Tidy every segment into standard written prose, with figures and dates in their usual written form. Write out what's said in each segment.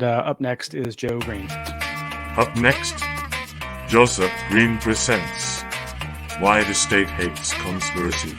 Up next is Joe Green. Up next, Joseph Green presents Why the State Hates Conspiracy.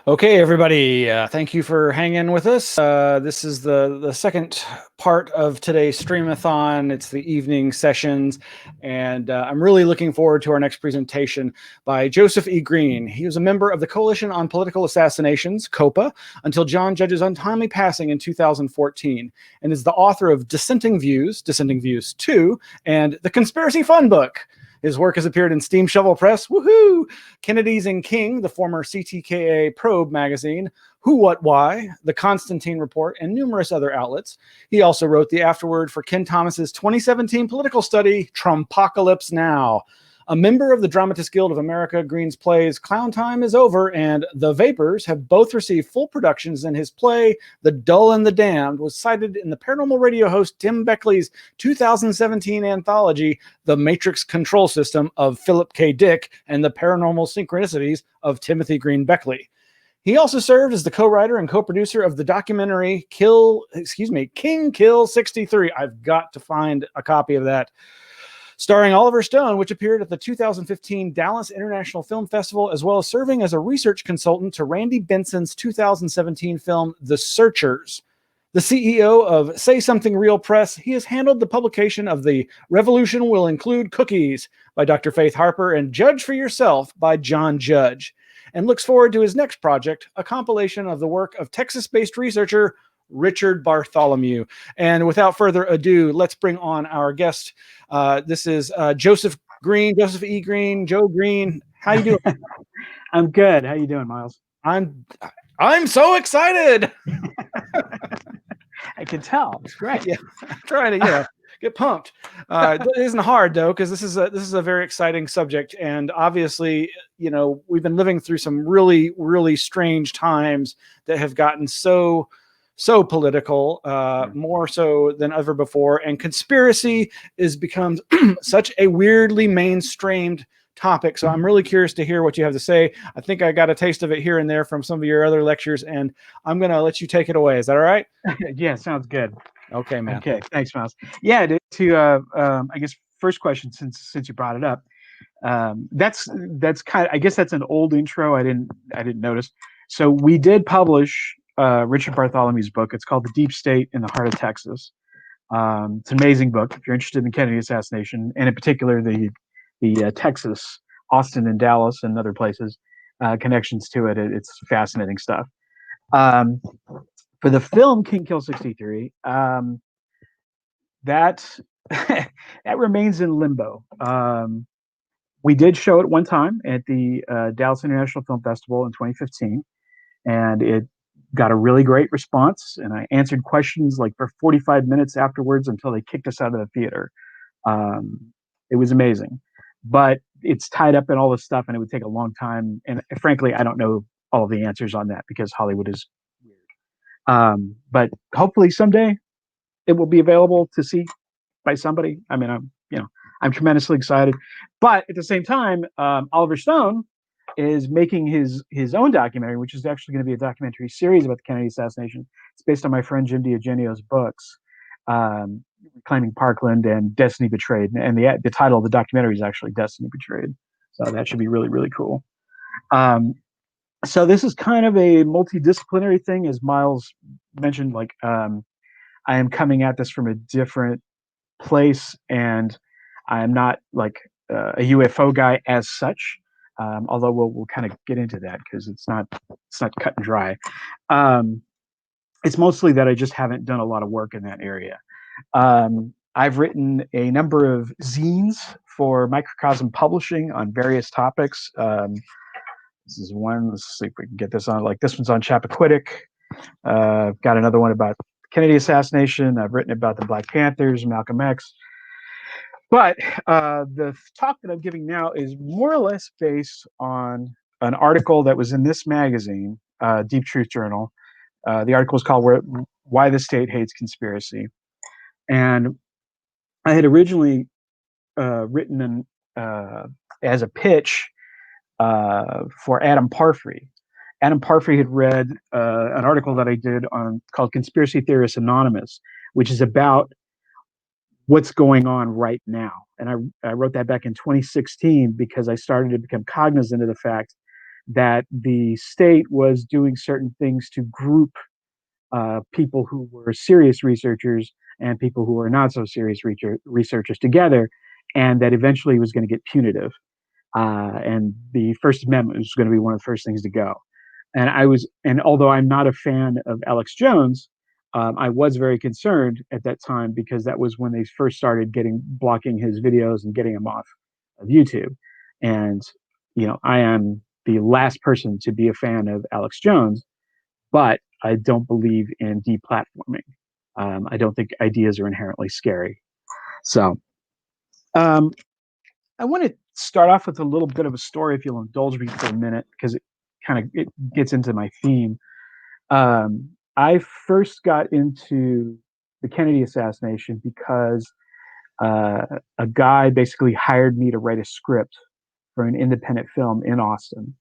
Okay, everybody, thank you for hanging with us. This is the second part of today's Streamathon. It's the evening sessions, and I'm really looking forward to our next presentation by Joseph E. Green. He was a member of the Coalition on Political Assassinations, COPA, until John Judge's untimely passing in 2014, and is the author of Dissenting Views 2, and The Conspiracy Fun Book. His work has appeared in Steam Shovel Press, woohoo! Kennedy's and King, the former CTKA Probe magazine, Who, What, Why, The Constantine Report, and numerous other outlets. He also wrote the afterword for Ken Thomas's 2017 political study, Trumpocalypse Now. A member of the Dramatists Guild of America, Green's plays Clown Time is Over and The Vapors have both received full productions, and his play The Dull and the Damned was cited in the paranormal radio host Tim Beckley's 2017 anthology The Matrix Control System of Philip K. Dick and the Paranormal Synchronicities of Timothy Green Beckley. He also served as the co-writer and co-producer of the documentary King Kill 63. I've got to find a copy of that, starring Oliver Stone, which appeared at the 2015 Dallas International Film Festival, as well as serving as a research consultant to Randy Benson's 2017 film The Searchers. The CEO of Say Something Real Press, he has handled the publication of The Revolution Will Include Cookies by Dr. Faith Harper and Judge for Yourself by John Judge, and looks forward to his next project, a compilation of the work of Texas-based researcher Richard Bartholomew. And without further ado, let's bring on our guest. This is Joseph E. Green, Joe Green. How you doing? I'm good. How you doing, Miles? I'm so excited. I can tell. It's great. Yeah, I'm trying to get pumped. It isn't hard though, because this is a very exciting subject, and obviously, we've been living through some really, really strange times that have gotten so political, more so than ever before, and conspiracy has become such a weirdly mainstreamed topic. So I'm really curious to hear what you have to say. I think I got a taste of it here and there from some of your other lectures, and I'm going to let you take it away. Is that all right? Yeah, sounds good. Okay, man. Okay, thanks, Miles. Yeah, I guess first question, since you brought it up, that's kind of, I guess that's an old intro. I didn't notice. So we did publish Richard Bartholomew's book. It's called The Deep State in the Heart of Texas. It's an amazing book if you're interested in the Kennedy assassination, and in particular the Texas, Austin and Dallas and other places, connections to it. It's fascinating stuff. For the film King Kill 63, that that remains in limbo. We did show it one time at the Dallas International Film Festival in 2015, and it got a really great response. And I answered questions like for 45 minutes afterwards until they kicked us out of the theater. It was amazing, but it's tied up in all this stuff, and it would take a long time. And frankly, I don't know all of the answers on that because Hollywood is weird. But hopefully someday it will be available to see by somebody. I mean, I'm tremendously excited, but at the same time, Oliver Stone is making his own documentary, which is actually going to be a documentary series about the Kennedy assassination. It's based on my friend Jim Diogenio's books, Reclaiming Parkland and Destiny Betrayed, and the title of the documentary is actually Destiny Betrayed. So that should be really, really cool. So this is kind of a multidisciplinary thing, as Miles mentioned. Like, I am coming at this from a different place, and I am not like a UFO guy as such. Although we'll kind of get into that because it's not cut and dry. It's mostly that I just haven't done a lot of work in that area. I've written a number of zines for Microcosm Publishing on various topics. This is one. Let's see if we can get this on. Like this one's on Chappaquiddick. I've got another one about Kennedy assassination. I've written about the Black Panthers, Malcolm X. But the talk that I'm giving now is more or less based on an article that was in this magazine, Deep Truth Journal. The article is called "Why the State Hates Conspiracy," and I had originally written as a pitch for Adam Parfrey. Adam Parfrey had read an article that I did called "Conspiracy Theorists Anonymous," which is about what's going on right now. And I wrote that back in 2016 because I started to become cognizant of the fact that the state was doing certain things to group people who were serious researchers and people who were not so serious researchers together, and that eventually was going to get punitive. And the First Amendment was going to be one of the first things to go. And although I'm not a fan of Alex Jones, I was very concerned at that time because that was when they first started blocking his videos and getting him off of YouTube. And, I am the last person to be a fan of Alex Jones, but I don't believe in deplatforming. I don't think ideas are inherently scary. So I want to start off with a little bit of a story, if you'll indulge me for a minute, because it gets into my theme. I first got into the Kennedy assassination because a guy basically hired me to write a script for an independent film in Austin,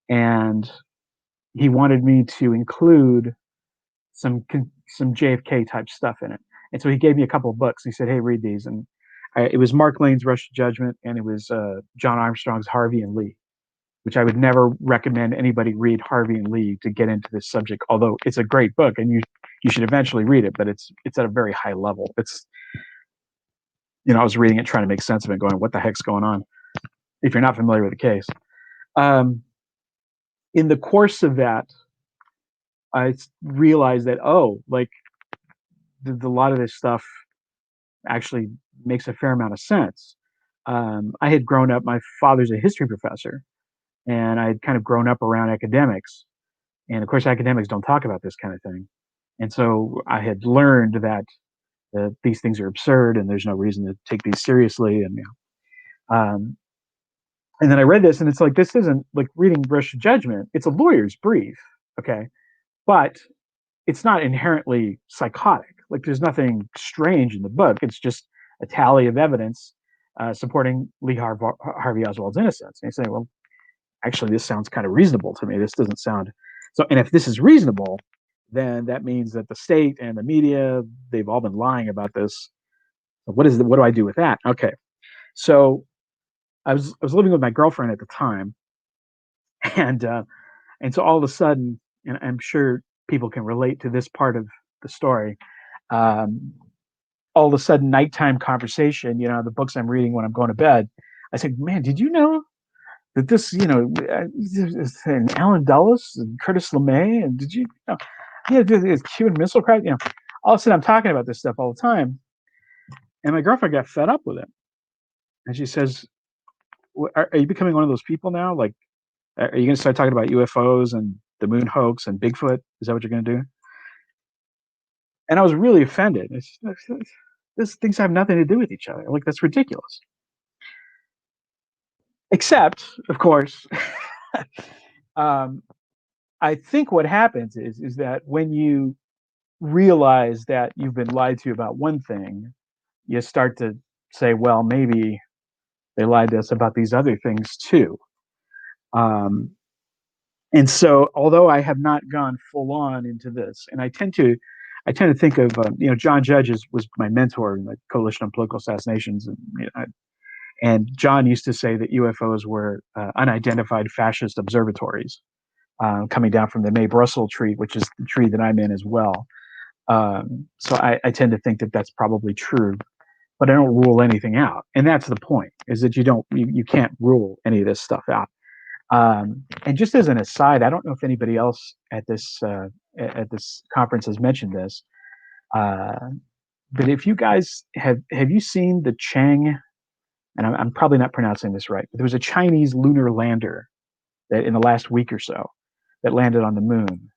and he wanted me to include some JFK type stuff in it. And so he gave me a couple of books. He said, "Hey, read these." And it was Mark Lane's Rush to Judgment, and it was John Armstrong's Harvey and Lee, which I would never recommend anybody read Harvey and Lee to get into this subject. Although it's a great book, and you should eventually read it, but it's at a very high level. It's, I was reading it trying to make sense of it, going, "What the heck's going on?" If you're not familiar with the case, in the course of that, I realized that a lot of this stuff actually makes a fair amount of sense. I had grown up. My father's a history professor, and I had kind of grown up around academics, and of course, academics don't talk about this kind of thing. And so I had learned that these things are absurd, and there's no reason to take these seriously. And then I read this, and it's like, this isn't like reading Rush to Judgment. It's a lawyer's brief, okay, but it's not inherently psychotic. Like, there's nothing strange in the book. It's just a tally of evidence supporting Lee Harvey Oswald's innocence. And you say, well, actually, this sounds kind of reasonable to me. This doesn't sound so. And if this is reasonable, then that means that the state and the media, they've all been lying about this. So what do I do with that? Okay, so I was living with my girlfriend at the time, and so all of a sudden, and I'm sure people can relate to this part of the story. All of a sudden, nighttime conversation. The books I'm reading when I'm going to bed. I said, "Man, did you know that this, and Alan Dulles and Curtis LeMay, and did you know, yeah, this Cuban Missile Crisis?" All of a sudden, I'm talking about this stuff all the time, and my girlfriend got fed up with it, and she says, "Are you becoming one of those people now? Like, are you going to start talking about UFOs and the moon hoax and Bigfoot? Is that what you're going to do?" And I was really offended. These things have nothing to do with each other. Like, that's ridiculous. Except, of course, I think what happens is that when you realize that you've been lied to about one thing, you start to say, well, maybe they lied to us about these other things too. And so, although I have not gone full on into this, and I tend to think of John Judge was my mentor in the Coalition on Political Assassinations, and John used to say that UFOs were unidentified fascist observatories coming down from the May Brussels tree, which is the tree that I'm in as well. So I tend to think that that's probably true, but I don't rule anything out, and that's the point: is that you can't rule any of this stuff out. And just as an aside, I don't know if anybody else at this conference has mentioned this, but if you guys have you seen the Chang, and I'm probably not pronouncing this right, but there was a Chinese lunar lander that in the last week or so that landed on the moon,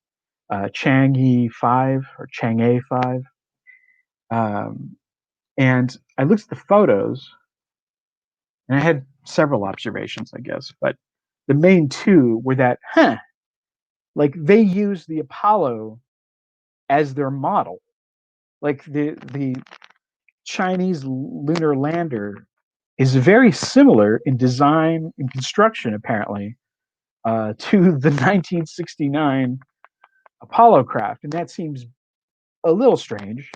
Chang'e 5 or Chang'e 5, and I looked at the photos, and I had several observations, I guess, but the main two were that, like, they used the Apollo as their model. Like, the Chinese lunar lander is very similar in design and construction, apparently, to the 1969 Apollo craft, and that seems a little strange.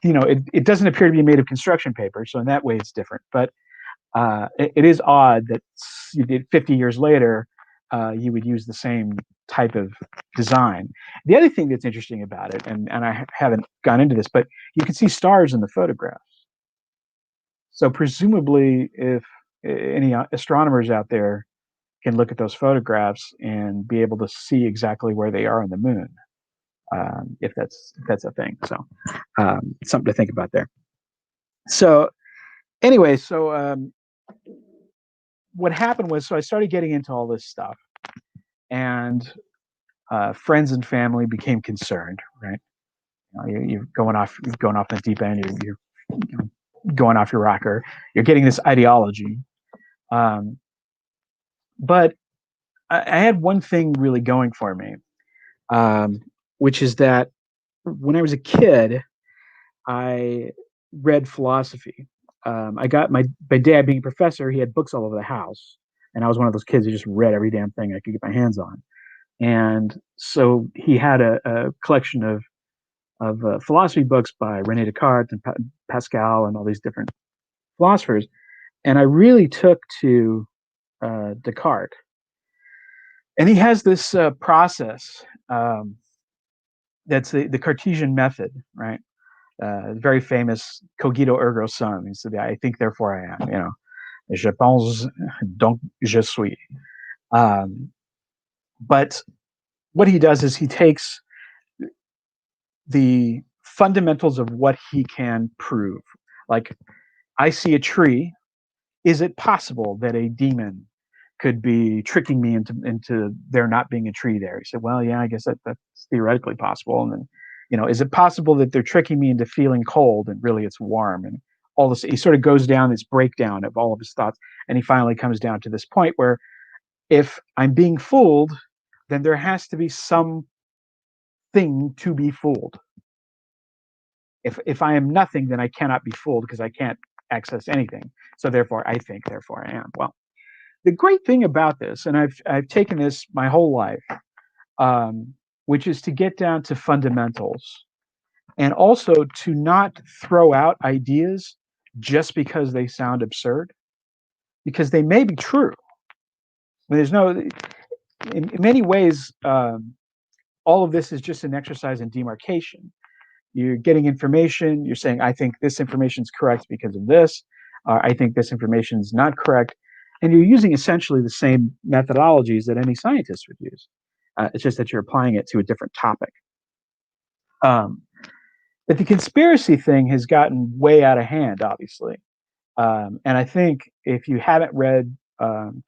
It doesn't appear to be made of construction paper, so in that way it's different. But it is odd that you did 50 years later, you would use the same type of design. The other thing that's interesting about it, and I haven't gone into this, but you can see stars in the photographs. So presumably, if any astronomers out there can look at those photographs and be able to see exactly where they are on the moon, if that's a thing. So something to think about there. So anyway, what happened was, so I started getting into all this stuff, and friends and family became concerned. Right, you're going off the deep end. You're going off your rocker. You're getting this ideology. But I had one thing really going for me, which is that when I was a kid, I read philosophy. I got my dad being a professor. He had books all over the house, and I was one of those kids who just read every damn thing I could get my hands on. And so he had a collection of philosophy books by René Descartes and Pascal and all these different philosophers. And I really took to Descartes. And he has this process that's the Cartesian method, right? Very famous cogito ergo sum. He said, I think, therefore I am. Je pense, donc je suis. But what he does is he takes the fundamentals of what he can prove. Like, I see a tree. Is it possible that a demon could be tricking me into there not being a tree there? He said, well, yeah, I guess that's theoretically possible. And then, is it possible that they're tricking me into feeling cold and really it's warm? And all this, he sort of goes down this breakdown of all of his thoughts. And he finally comes down to this point where if I'm being fooled, then there has to be some thing to be fooled. If I am nothing, then I cannot be fooled because I can't access anything. So therefore I think, therefore I am. Well, the great thing about this, and I've taken this my whole life, which is to get down to fundamentals, and also to not throw out ideas just because they sound absurd, because they may be true. I mean, in many ways, all of this is just an exercise in demarcation. You're getting information. You're saying, I think this information is correct because of this. I think this information is not correct. And you're using essentially the same methodologies that any scientist would use. It's just that you're applying it to a different topic. But the conspiracy thing has gotten way out of hand, obviously. And I think if you haven't read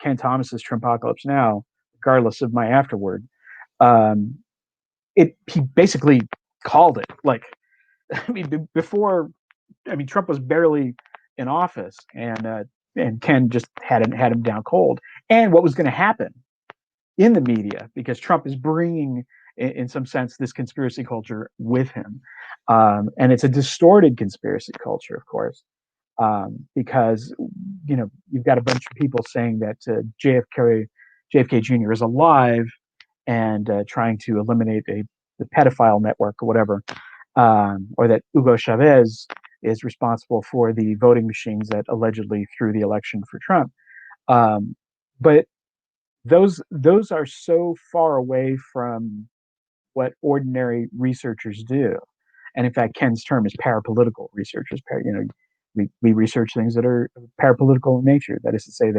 Ken Thomas's Trumpocalypse Now, regardless of my afterword, he basically called it. Like, I mean, Trump was barely in office, and Ken just had him down cold. And what was going to happen in the media, because Trump is bringing, in some sense, this conspiracy culture with him, and it's a distorted conspiracy culture, of course, because you've got a bunch of people saying that JFK Jr. is alive and trying to eliminate the pedophile network or whatever, or that Hugo Chavez is responsible for the voting machines that allegedly threw the election for Trump. But those are so far away from what ordinary researchers do. And in fact, Ken's term is parapolitical researchers. We research things that are parapolitical in nature. That is to say,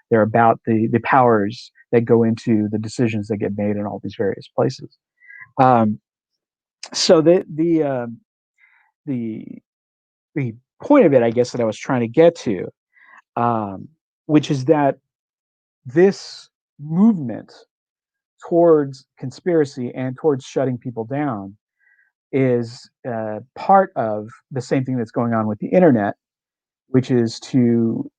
they're about the powers that go into the decisions that get made in all these various places. So the point of it, I guess, that I was trying to get to, which is that this movement towards conspiracy and towards shutting people down is part of the same thing that's going on with the internet, which is to,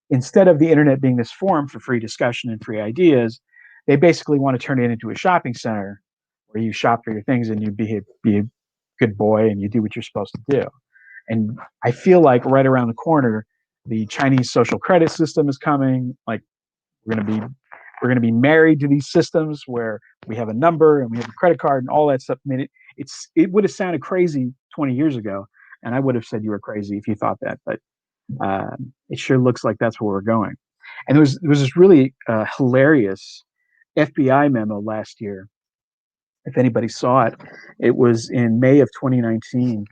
instead of the internet being this forum for free discussion and free ideas, they basically want to turn it into a shopping center where you shop for your things and you be a good boy and you do what you're supposed to do. And I feel like right around the corner, the Chinese social credit system is coming. Like, we're going to be married to these systems where we have a number and we have a credit card and all that stuff. I mean, it would have sounded crazy 20 years ago, and I would have said you were crazy if you thought that. But it sure looks like that's where we're going. And there was this really hilarious FBI memo last year. If anybody saw it, it was in May of 2019.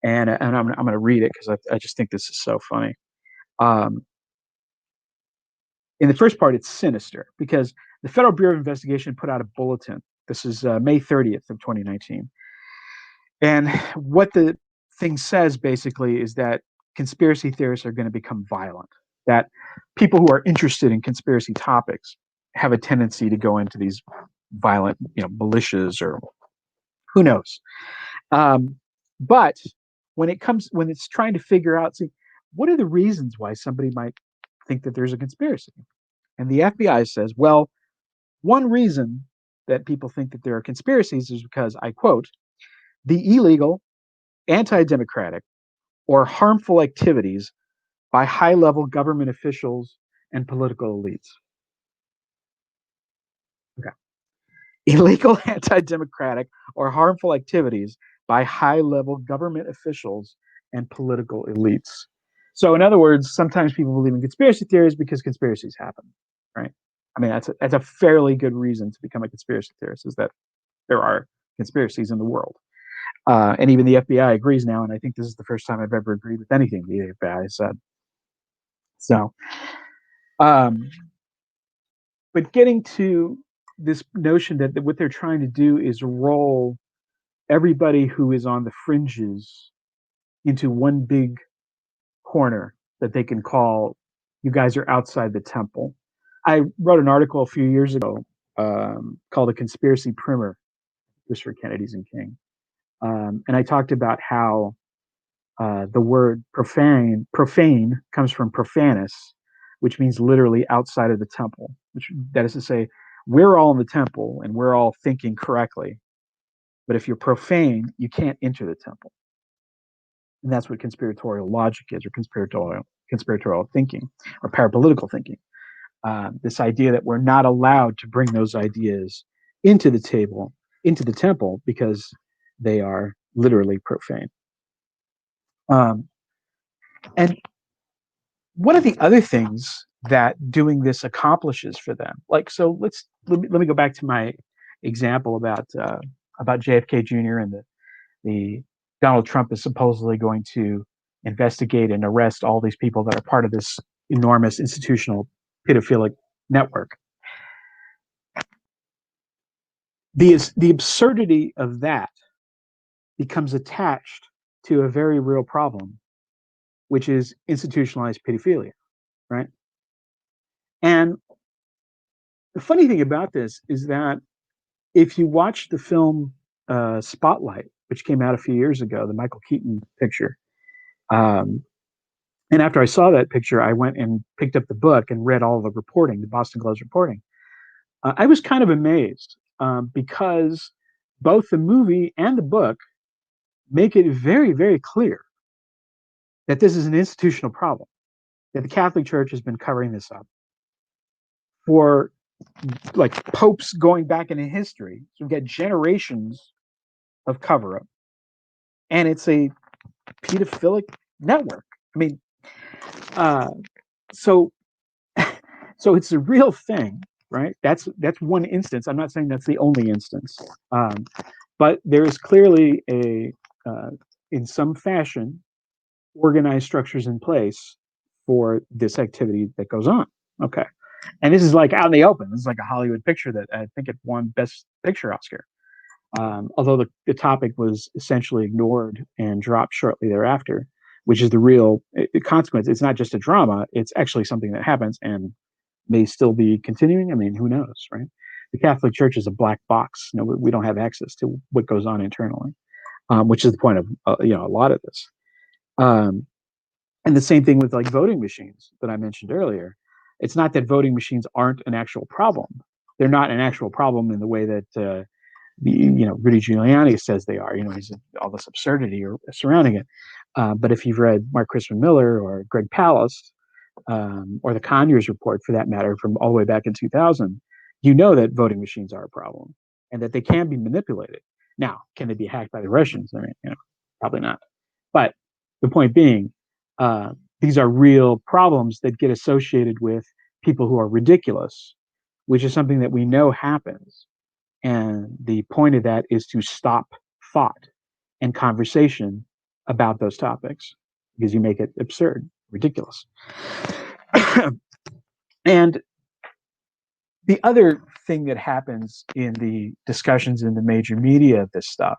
And I'm going to read it because I just think this is so funny. In the first part, it's sinister because the Federal Bureau of Investigation put out a bulletin. This is May 30th of 2019. And what the thing says basically is that conspiracy theorists are going to become violent, that people who are interested in conspiracy topics have a tendency to go into these violent, militias or who knows. But when it's trying to figure out, see, what are the reasons why somebody might think that there's a conspiracy? And the FBI says, well, one reason that people think that there are conspiracies is because, I quote, the illegal, anti-democratic, or harmful activities by high-level government officials and political elites. Okay. Illegal, anti-democratic, or harmful activities by high-level government officials and political elites. So, in other words, sometimes people believe in conspiracy theories because conspiracies happen, right? I mean, that's a fairly good reason to become a conspiracy theorist, is that there are conspiracies in the world. And even the FBI agrees now, and I think this is the first time I've ever agreed with anything the FBI has said. So, but getting to this notion that what they're trying to do is roll everybody who is on the fringes into one big corner that they can call, you guys are outside the temple. I wrote an article a few years ago called A Conspiracy Primer, Christopher Kennedy's and King. And I talked about how the word profane comes from profanus, which means literally outside of the temple, which that is to say, we're all in the temple and we're all thinking correctly. But if you're profane, you can't enter the temple. And that's what conspiratorial logic is, or conspiratorial thinking, or parapolitical thinking. This idea that we're not allowed to bring those ideas into the temple, because they are literally profane. And one of the other things that doing this accomplishes for them, like, so let me go back to my example about JFK Jr. and the Donald Trump is supposedly going to investigate and arrest all these people that are part of this enormous institutional pedophilic network. The absurdity of that becomes attached to a very real problem, which is institutionalized pedophilia, right? And the funny thing about this is that if you watch the film Spotlight, which came out a few years ago, the Michael Keaton picture, and after I saw that picture, I went and picked up the book and read all the reporting, the Boston Globe's reporting. I was kind of amazed because both the movie and the book make it very, very clear that this is an institutional problem, that the Catholic Church has been covering this up for like popes going back into history. So we've got generations of cover up, and it's a pedophilic network. I mean, so it's a real thing, right? That's one instance. I'm not saying that's the only instance, but there is clearly in some fashion, organized structures in place for this activity that goes on. Okay. And this is like out in the open. This is like a Hollywood picture that I think it won Best Picture Oscar. Although the topic was essentially ignored and dropped shortly thereafter, which is the real consequence. It's not just a drama, it's actually something that happens and may still be continuing. I mean, who knows, right? The Catholic Church is a black box. No, we don't have access to what goes on internally, which is the point of a lot of this. And the same thing with like voting machines that I mentioned earlier. It's not that voting machines aren't an actual problem. They're not an actual problem in the way that Rudy Giuliani says they are. He's all this absurdity surrounding it. But if you've read Mark Crispin Miller or Greg Palast, or the Conyers report, for that matter, from all the way back in 2000, you know that voting machines are a problem and that they can be manipulated. Now, can they be hacked by the Russians? I mean, probably not. But the point being, these are real problems that get associated with people who are ridiculous, which is something that we know happens. And the point of that is to stop thought and conversation about those topics, because you make it absurd, ridiculous. And the other thing that happens in the discussions in the major media of this stuff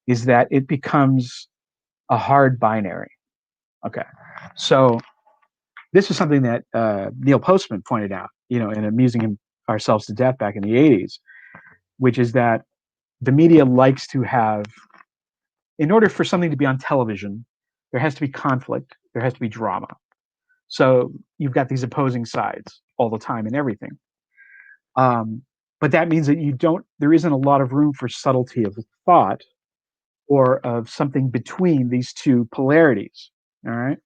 is that it becomes a hard binary. Okay. So this is something that Neil Postman pointed out, in Amusing Ourselves to Death back in the 80s, which is that the media likes to have in order for something to be on television, there has to be conflict, there has to be drama. So you've got these opposing sides all the time and everything. But that means that there isn't a lot of room for subtlety of thought or of something between these two polarities. All right.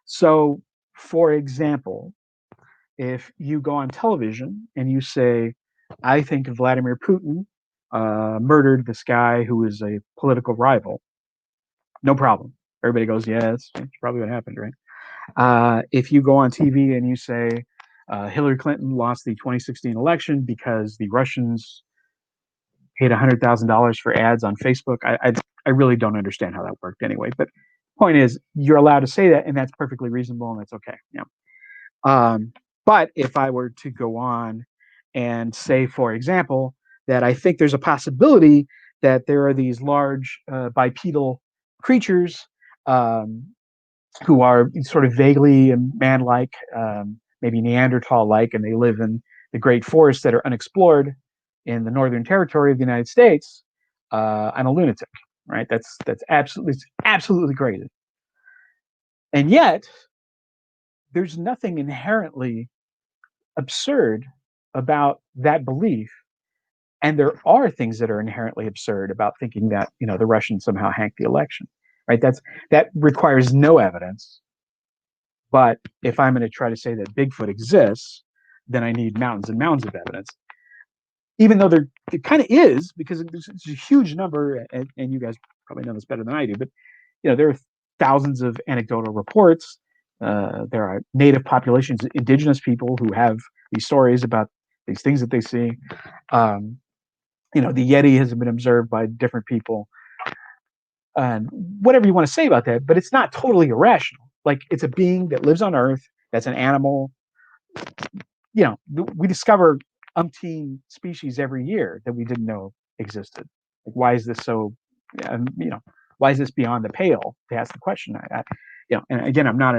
So, for example, if you go on television and you say, I think Vladimir Putin murdered this guy who is a political rival, no problem. Everybody goes, yeah, that's probably what happened, right? If you go on TV and you say Hillary Clinton lost the 2016 election because the Russians paid $100,000 for ads on Facebook, I really don't understand how that worked anyway. But point is, you're allowed to say that, and that's perfectly reasonable, and that's okay. Yeah. But if I were to go on and say, for example, that I think there's a possibility that there are these large bipedal creatures who are sort of vaguely man-like, maybe Neanderthal-like, and they live in the great forests that are unexplored in the Northern Territory of the United States, I'm a lunatic, right? That's absolutely crazy. And yet, there's nothing inherently absurd about that belief. And there are things that are inherently absurd about thinking that, the Russians somehow hacked the election, right? That requires no evidence. But if I'm going to try to say that Bigfoot exists, then I need mountains and mountains of evidence. Even though it kind of is, because it's a huge number, and you guys probably know this better than I do, but there are thousands of anecdotal reports. There are native populations, indigenous people who have these stories about these things that they see. The Yeti has been observed by different people. And whatever you want to say about that, but it's not totally irrational. Like, it's a being that lives on Earth, that's an animal. We discover umpteen species every year that we didn't know existed. Like, why is this so, why is this beyond the pale to ask the question? And again, I'm not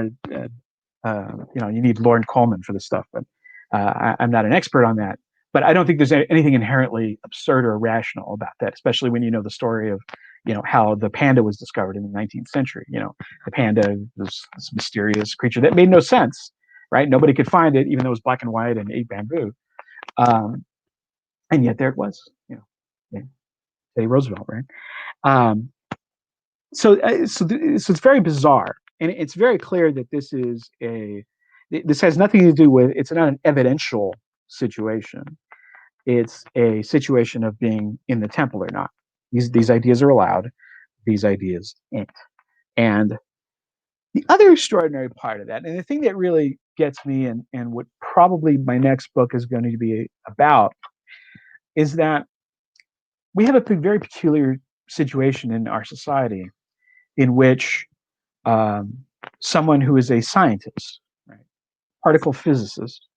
you need Lauren Coleman for this stuff, but I'm not an expert on that. But I don't think there's anything inherently absurd or irrational about that, especially when you know the story of, how the panda was discovered in the 19th century. The panda was this mysterious creature that made no sense, right? Nobody could find it, even though it was black and white and ate bamboo. And yet there it was, Teddy Roosevelt, right? So it's very bizarre, and it's very clear that this has nothing to do with, it's not an evidential situation. It's a situation of being in the temple or not. These ideas are allowed, these ideas ain't. And the other extraordinary part of that, and the thing that really gets me, and what probably my next book is going to be about, is that we have a very peculiar situation in our society in which someone who is a scientist, right, particle physicist,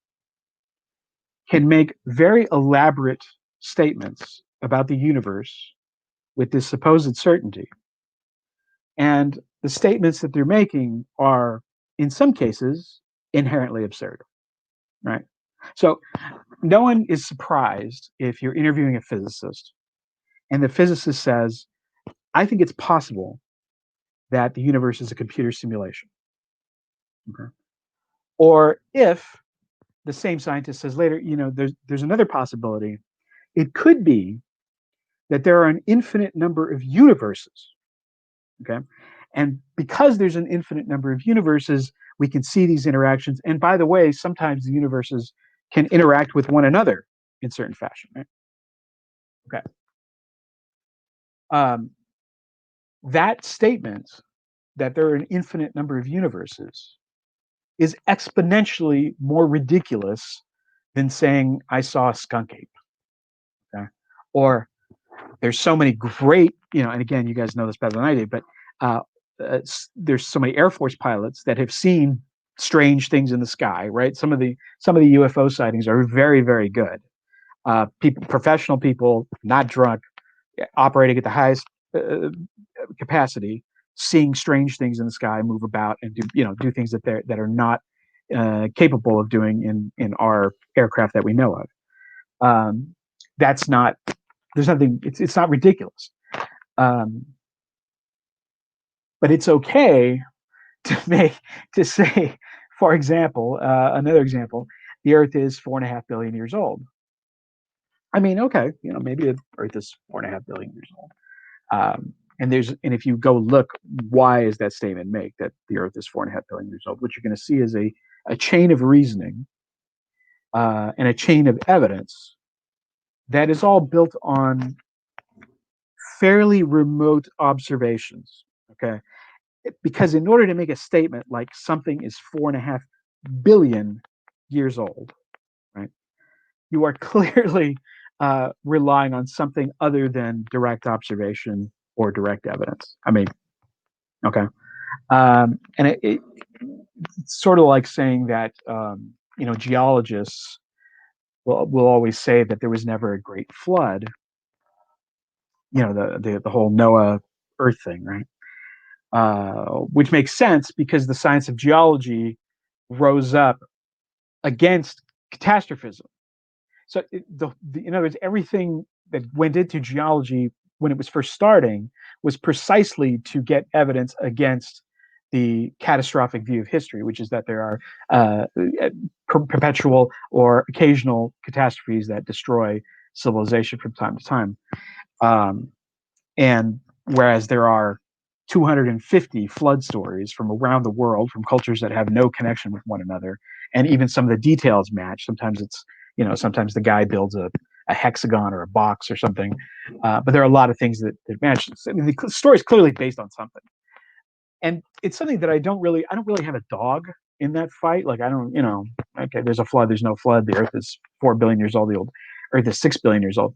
can make very elaborate statements about the universe with this supposed certainty. And the statements that they're making are, in some cases, inherently absurd, right? So no one is surprised if you're interviewing a physicist and the physicist says, I think it's possible that the universe is a computer simulation. Okay. Or if the same scientist says later, there's another possibility. It could be that there are an infinite number of universes. Okay. And because there's an infinite number of universes, we can see these interactions. And by the way, sometimes the universes can interact with one another in certain fashion, right? Okay. That statement that there are an infinite number of universes is exponentially more ridiculous than saying, I saw a skunk ape. Okay. Or there's so many great, and again, you guys know this better than I do, but there's so many Air Force pilots that have seen strange things in the sky, right? Some of the UFO sightings are very, very good. Professional people, not drunk, operating at the highest capacity, seeing strange things in the sky, move about, and do things that are not capable of doing in our aircraft that we know of. That's not. There's nothing. It's not ridiculous. But it's okay to say, for example, another example, the Earth is 4.5 billion years old. I mean, okay, maybe the Earth is 4.5 billion years old. And if you go look, why is that statement made that the Earth is 4.5 billion years old? What you're going to see is a chain of reasoning and a chain of evidence that is all built on fairly remote observations. Okay, because in order to make a statement like something is 4.5 billion years old, right, you are clearly relying on something other than direct observation or direct evidence. I mean, okay. And it's sort of like saying that, geologists will always say that there was never a great flood, the whole Noah Earth thing, right? Which makes sense because the science of geology rose up against catastrophism. So, in other words, everything that went into geology when it was first starting was precisely to get evidence against the catastrophic view of history, which is that there are perpetual or occasional catastrophes that destroy civilization from time to time. And whereas there are 250 flood stories from around the world from cultures that have no connection with one another, and even some of the details match. Sometimes sometimes the guy builds a hexagon or a box or something, but there are a lot of things that match. I mean, the story is clearly based on something, and it's something that I don't really have a dog in that fight. Like, I don't, okay, there's a flood, there's no flood. The Earth is 4 billion years old. The old Earth is 6 billion years old.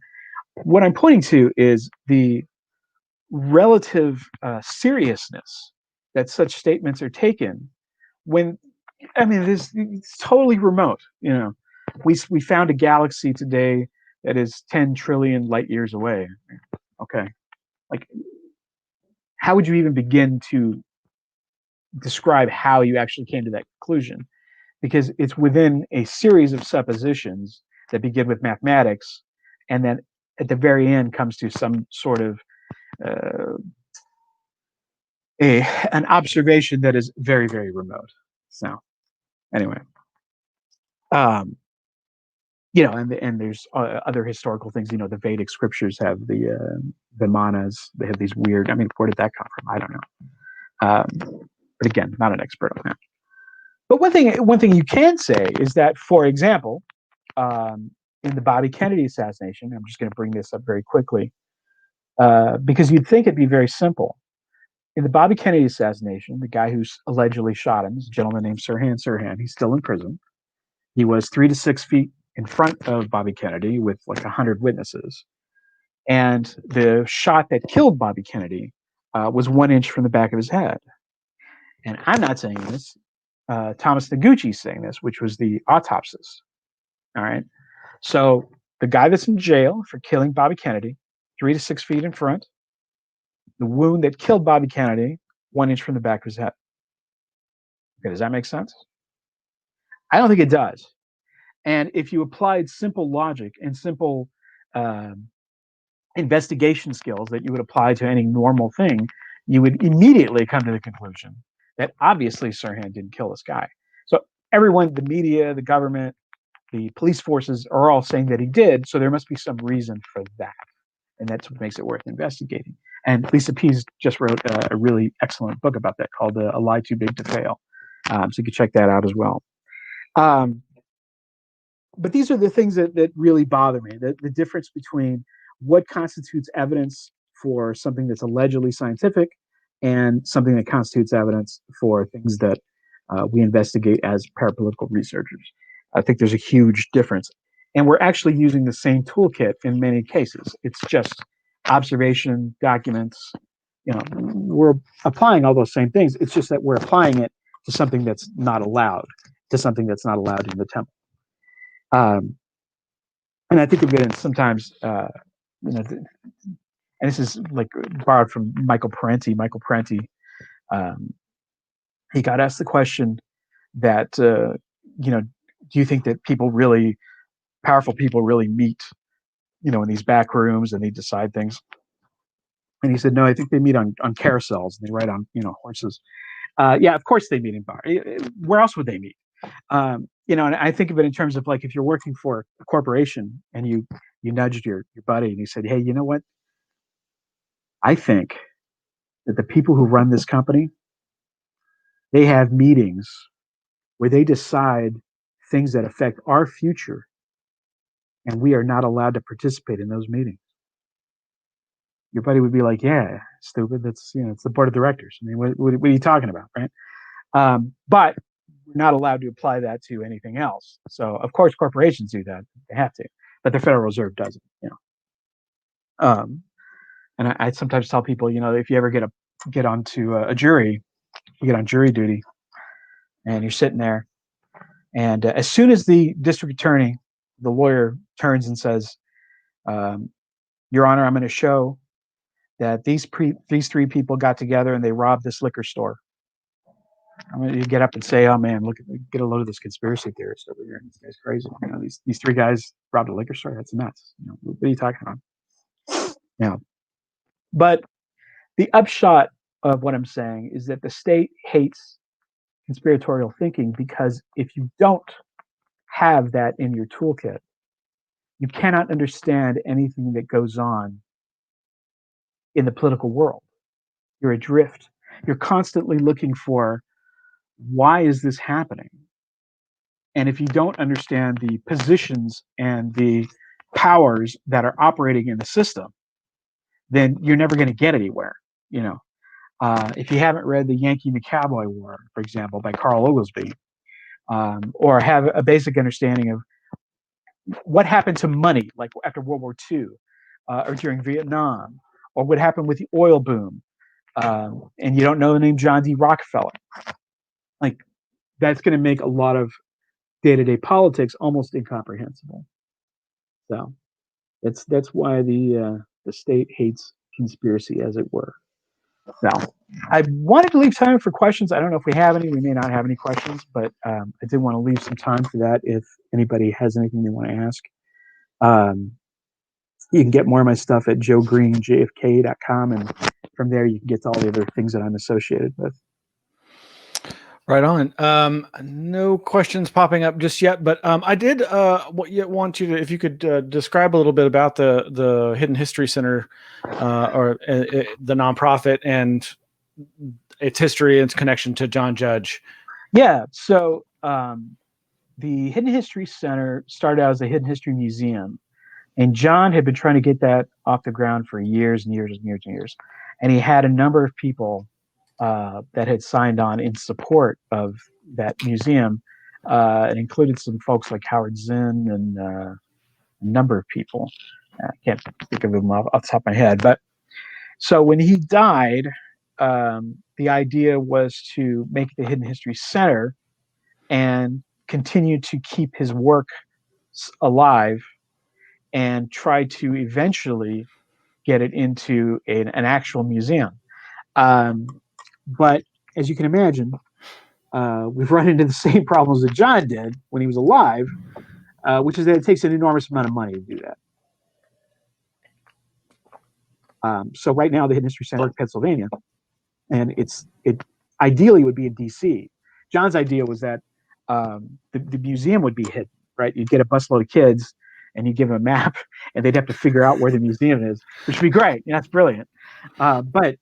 What I'm pointing to is the relative seriousness that such statements are taken when, I mean, it's totally remote. We found a galaxy today that is 10 trillion light years away. Okay, like, how would you even begin to describe how you actually came to that conclusion? Because it's within a series of suppositions that begin with mathematics, and then at the very end comes to some sort of uh, an observation that is very, very remote. So anyway, um, and there's other historical things. The Vedic scriptures have the Vimanas. They have these weird. I mean, where did that come from? I don't know. But again, not an expert on that. But one thing you can say is that, for example, in the Bobby Kennedy assassination, I'm just going to bring this up very quickly because you'd think it'd be very simple. In the Bobby Kennedy assassination, the guy who allegedly shot him is a gentleman named Sirhan Sirhan. He's still in prison. He was 3 to 6 feet in front of Bobby Kennedy with like 100 witnesses. And the shot that killed Bobby Kennedy was 1 inch from the back of his head. And I'm not saying this. Thomas Noguchi is saying this, which was the autopsist. All right. So the guy that's in jail for killing Bobby Kennedy, 3 to 6 feet in front, the wound that killed Bobby Kennedy, 1 inch from the back of his head. Okay, does that make sense? I don't think it does. And if you applied simple logic and simple investigation skills that you would apply to any normal thing, you would immediately come to the conclusion that obviously Sirhan didn't kill this guy. So everyone, the media, the government, the police forces are all saying that he did. So there must be some reason for that. And that's what makes it worth investigating. And Lisa Pease just wrote a really excellent book about that called A Lie Too Big to Fail. So you can check that out as well. But these are the things that really bother me, the difference between what constitutes evidence for something that's allegedly scientific and something that constitutes evidence for things that we investigate as parapolitical researchers. I think there's a huge difference. And we're actually using the same toolkit in many cases. It's just observation, documents. We're applying all those same things. It's just that we're applying it to something that's not allowed, in the temple. And I think of it in sometimes, and this is like borrowed from Michael Parenti. Michael Parenti, he got asked the question that, do you think that powerful people really meet, in these back rooms and they decide things? And he said, no, I think they meet on carousels and they ride on, horses. Yeah, of course they meet in bar. Where else would they meet? And I think of it in terms of like if you're working for a corporation and you nudged your buddy and you said, hey, you know what? I think that the people who run this company, they have meetings where they decide things that affect our future, and we are not allowed to participate in those meetings. Your buddy would be like, yeah, stupid. That's, it's the board of directors. I mean, what are you talking about, right? But we're not allowed to apply that to anything else. So, of course, corporations do that. They have to. But the Federal Reserve doesn't, And I sometimes tell people, if you ever get onto a jury, you get on jury duty, and you're sitting there, and as soon as the district attorney, the lawyer, turns and says, Your Honor, I'm going to show that these three people got together and they robbed this liquor store. I'm going to get up and say, oh man, get a load of this conspiracy theorist over here. This guy's crazy. These three guys robbed a liquor store. That's nuts. What are you talking about? Yeah. But the upshot of what I'm saying is that the state hates conspiratorial thinking, because if you don't have that in your toolkit, you cannot understand anything that goes on in the political world. You're adrift. You're constantly looking for, why is this happening? And if you don't understand the positions and the powers that are operating in the system, then you're never going to get anywhere. If you haven't read The Yankee and the Cowboy War, for example, by Carl Oglesby, or have a basic understanding of what happened to money, like after World War II, or during Vietnam, or what happened with the oil boom, and you don't know the name John D. Rockefeller, like that's going to make a lot of day-to-day politics almost incomprehensible. So that's why the state hates conspiracy, as it were. Now, I wanted to leave time for questions. I don't know if we have any. We may not have any questions, but I did want to leave some time for that if anybody has anything they want to ask. You can get more of my stuff at joegreenjfk.com, and from there you can get to all the other things that I'm associated with. Right on. No questions popping up just yet, but I did want you to, if you could describe a little bit about the Hidden History Center, or the nonprofit, and its history and its connection to John Judge. Yeah. So the Hidden History Center started out as a Hidden History Museum, and John had been trying to get that off the ground for years and years and years and years, and he had a number of people that had signed on in support of that museum. It included some folks like Howard Zinn and a number of people. I can't think of them off the top of my head. But so when he died, the idea was to make the Hidden History Center and continue to keep his work alive and try to eventually get it into an actual museum. But as you can imagine, we've run into the same problems that John did when he was alive, which is that it takes an enormous amount of money to do that. So right now, the Hidden History Center in Pennsylvania, and it ideally would be in D.C. John's idea was that the museum would be hidden, right? You'd get a busload of kids, and you give them a map, and they'd have to figure out where the museum is, which would be great. That's brilliant. But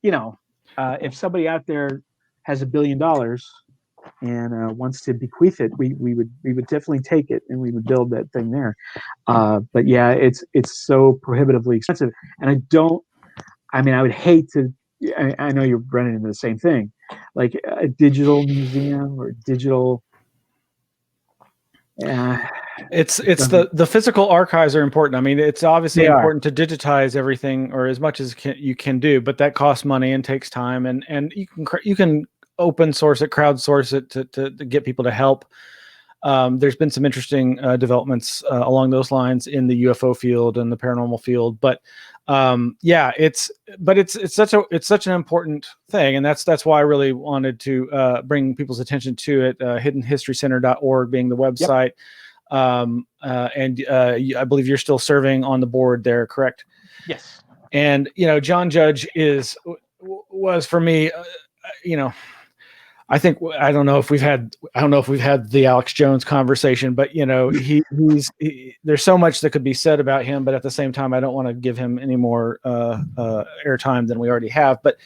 if somebody out there has $1 billion and wants to bequeath it, we would definitely take it, and we would build that thing there. But yeah, it's so prohibitively expensive, and I would hate to. I know you're running into the same thing, like a digital museum or digital. It's the physical archives are important. I mean, it's obviously important to digitize everything, or as much as you can do, but that costs money and takes time. And you can open source it, crowdsource it to get people to help. There's been some interesting developments along those lines in the UFO field and the paranormal field, but it's such an important thing, and that's why I really wanted to bring people's attention to it. hiddenhistorycenter.org being the website. Yep. And I believe you're still serving on the board there, correct? Yes. And John Judge was for me, I think I don't know if we've had the Alex Jones conversation, but there's so much that could be said about him, but at the same time, I don't want to give him any more airtime than we already have. But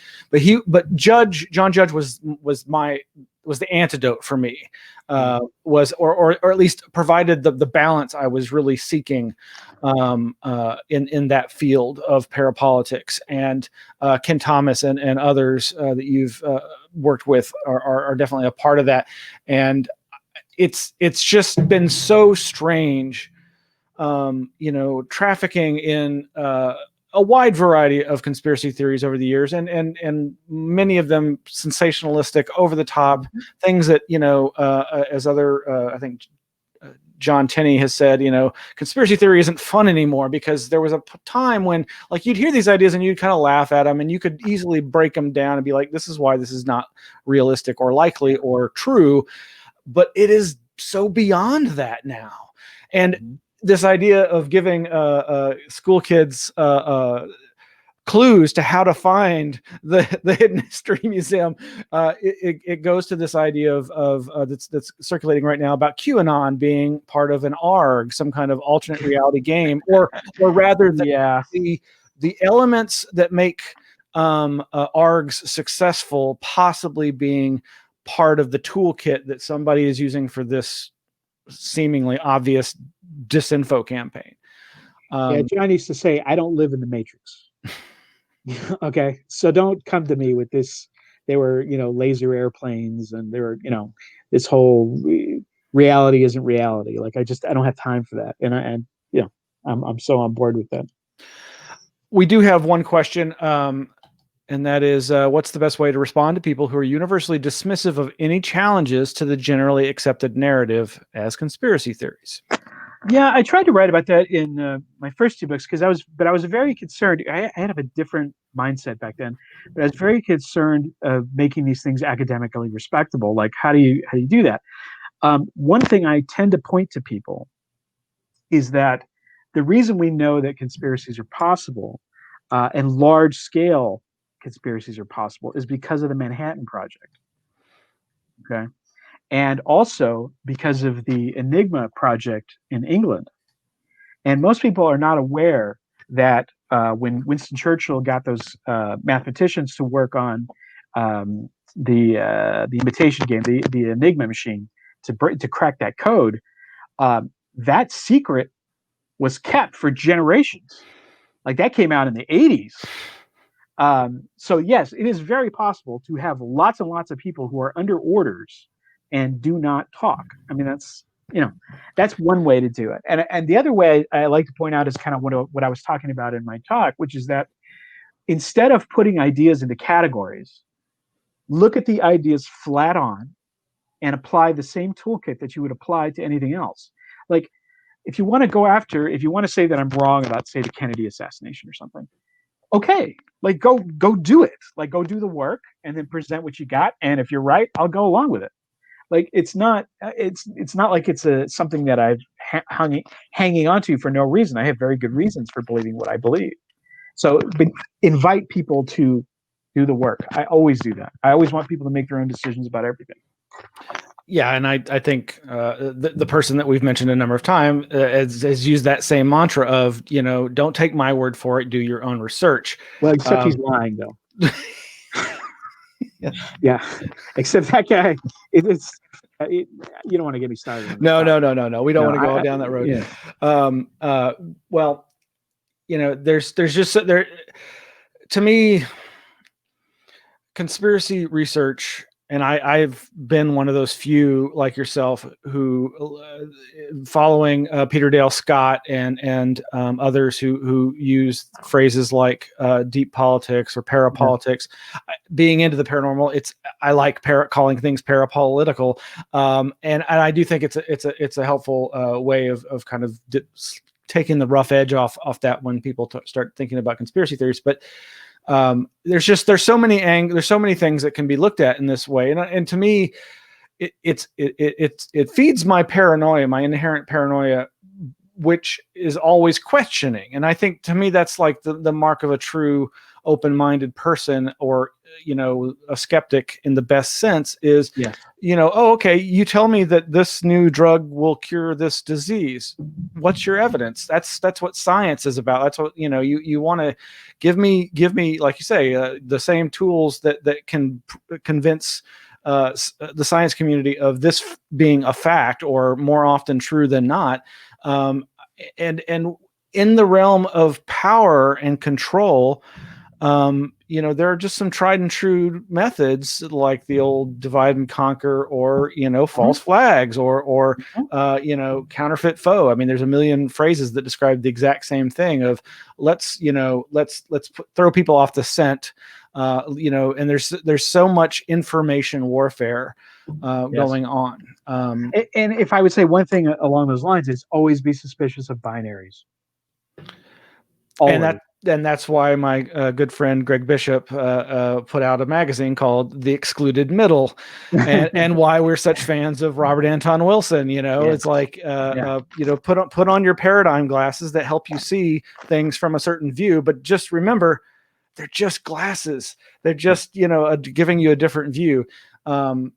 John Judge was the antidote for me. Or at least provided the balance I was really seeking in that field of parapolitics. And Ken Thomas and others that you've worked with are definitely a part of that. And it's just been so strange, trafficking in a wide variety of conspiracy theories over the years, and many of them sensationalistic, over the top things that, as other, I think John Tenney has said, conspiracy theory isn't fun anymore, because there was a time when you'd hear these ideas and you'd kind of laugh at them, and you could easily break them down and be like, this is why this is not realistic or likely or true. But it is so beyond that now. And this idea of giving school kids clues to how to find the Hidden History Museum, it goes to this idea of that's circulating right now about QAnon being part of an ARG, some kind of alternate reality game, or rather the elements that make ARGs successful possibly being part of the toolkit that somebody is using for this seemingly obvious disinfo campaign. John used to say, I don't live in the Matrix. Okay, so don't come to me with this. They were, laser airplanes, and they were, this whole reality isn't reality. I don't have time for that. And I'm so on board with that. We do have one question, and that is, what's the best way to respond to people who are universally dismissive of any challenges to the generally accepted narrative as conspiracy theories? Yeah, I tried to write about that in my first two books, because I was very concerned. I had a different mindset back then, but I was very concerned of making these things academically respectable. Like, how do you do that? One thing I tend to point to people is that the reason we know that conspiracies are possible, and large scale conspiracies are possible, is because of the Manhattan Project. Okay. And also because of the Enigma project in England. And most people are not aware that when Winston Churchill got those mathematicians to work on the imitation game, the Enigma machine, to crack that code, that secret was kept for generations. That came out in the 80s. So yes, it is very possible to have lots and lots of people who are under orders and do not talk. I mean, that's one way to do it. And the other way I like to point out is kind of what I was talking about in my talk, which is that instead of putting ideas into categories, look at the ideas flat on and apply the same toolkit that you would apply to anything else. If you want to say that I'm wrong about, say, the Kennedy assassination or something, okay, go do it. Go do the work and then present what you got. And if you're right, I'll go along with it. It's not like it's something that I've hanging on to for no reason. I have very good reasons for believing what I believe. So invite people to do the work. I always do that. I always want people to make their own decisions about everything. Yeah, and I think the person that we've mentioned a number of times has used that same mantra of, don't take my word for it, do your own research. Well, except he's lying, though. Yeah, except that guy. You don't want to get me started. No. We don't want to go down that road. Yeah. Well, there's just there. To me, conspiracy research, and I've been one of those few like yourself who, following Peter Dale Scott and others who use phrases like deep politics or parapolitics, being into the paranormal. I like calling things parapolitical, and I do think it's a helpful way of kind of taking the rough edge off that when people start thinking about conspiracy theories, but. There's so many things that can be looked at in this way, and to me, it feeds my paranoia, my inherent paranoia, which is always questioning. And I think to me, that's like the mark of a true open-minded person, or, a skeptic in the best sense is, Yes. Oh, okay, you tell me that this new drug will cure this disease. What's your evidence? That's what science is about. That's what, you want to give me, like you say, the same tools that can convince the science community of this being a fact, or more often true than not. And in the realm of power and control, there are just some tried and true methods, like the old divide and conquer, or, false flags, or counterfeit foe. I mean, there's a million phrases that describe the exact same thing of let's throw people off the scent, and there's so much information warfare going on. And if I would say one thing along those lines, is always be suspicious of binaries. Always. And that's why my good friend Greg Bishop put out a magazine called The Excluded Middle, and why we're such fans of Robert Anton Wilson. It's like put on your paradigm glasses that help you see things from a certain view, but just remember, they're just glasses. They're just giving you a different view. And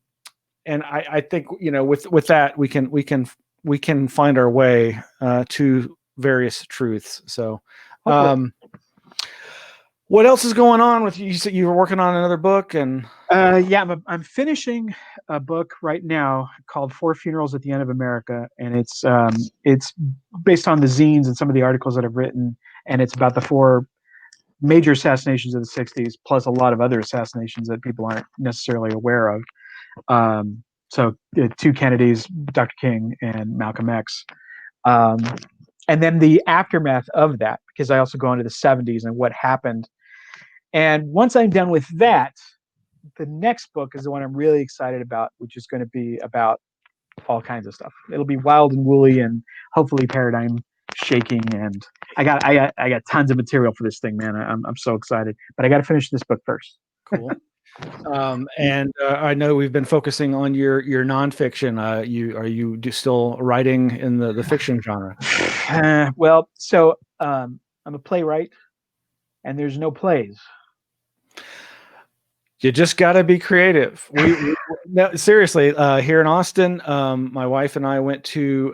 I think with that we can find our way to various truths. So. What else is going on with you? You said you were working on another book, and I'm finishing a book right now called 4 Funerals at the End of America, and it's based on the zines and some of the articles that I've written, and it's about the 4 major assassinations of the 60s, plus a lot of other assassinations that people aren't necessarily aware of. So 2 Kennedys, Dr. King and Malcolm X. And then the aftermath of that, because I also go into the 70s and what happened. And once I'm done with that, the next book is the one I'm really excited about, which is going to be about all kinds of stuff. It'll be wild and woolly and hopefully paradigm shaking. And I got tons of material for this thing, man. I'm so excited. But I got to finish this book first. Cool. And I know we've been focusing on your nonfiction. Are you still writing in the fiction genre? Well, so I'm a playwright, and there's no plays. You just got to be creative. No, seriously, here in Austin, my wife and I went to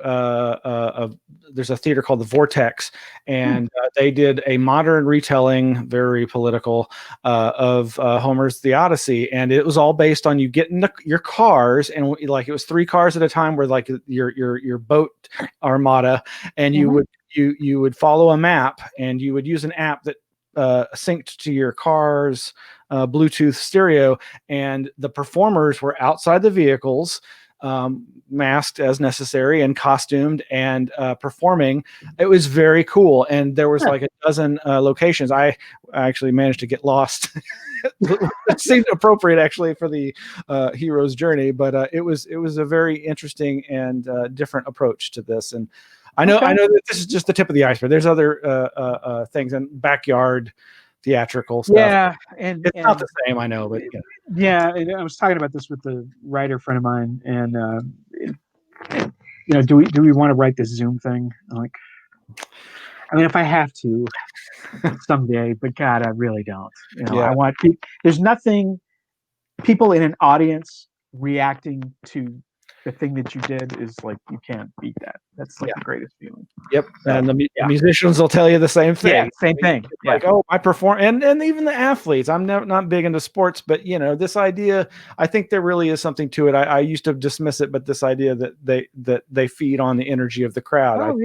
there's a theater called the Vortex, and they did a modern retelling, very political, of Homer's The Odyssey, and it was all based on you getting your cars, and like it was 3 cars at a time, where like your boat armada, and you would follow a map, and you would use an app that synced to your car's Bluetooth stereo, and the performers were outside the vehicles, masked as necessary and costumed, and performing. It was very cool, and there was like a dozen locations. I actually managed to get lost. It seemed appropriate actually for the hero's journey, but it was a very interesting and different approach to this. And I know that this is just the tip of the iceberg. There's other things and backyard theatrical stuff. Yeah, and it's not the same, I know, but yeah. And I was talking about this with the writer friend of mine, and do we want to write this Zoom thing? I'm like, I mean, if I have to someday, but God, I really don't. I want there's nothing, people in an audience reacting to the thing that you did is like, you can't beat that. That's like the greatest feeling. Yep. And the musicians will tell you the same thing. Yeah, same thing. Like, oh, I perform, and even the athletes. I'm not big into sports, but this idea, I think there really is something to it. I used to dismiss it, but this idea that they feed on the energy of the crowd.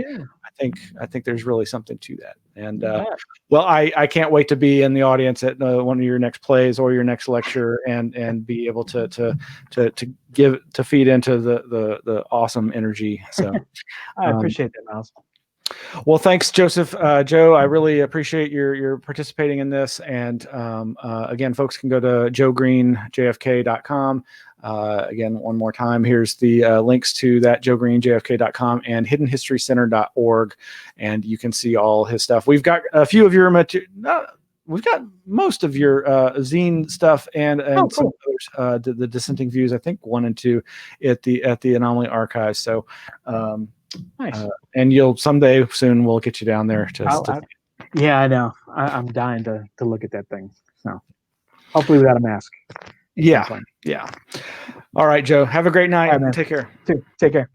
I think there's really something to that. And well, I can't wait to be in the audience at one of your next plays or your next lecture, and be able to feed into the awesome energy. So I appreciate that, Miles. Well, thanks, Joseph. Joe, I really appreciate your participating in this. And again, folks can go to joegreenjfk.com. Again, one more time, here's the links to that, joegreenjfk.com and hiddenhistorycenter.org. And you can see all his stuff. We've got a few of your material. We've got most of your zine stuff and some others, the dissenting views, I think 1 and 2 at the Anomaly Archives. So Nice. And you'll someday soon we'll get you down there yeah, I know. I'm dying to look at that thing. So hopefully without a mask. Yeah. All right, Joe. Have a great night. All right, man. Take care. Take care.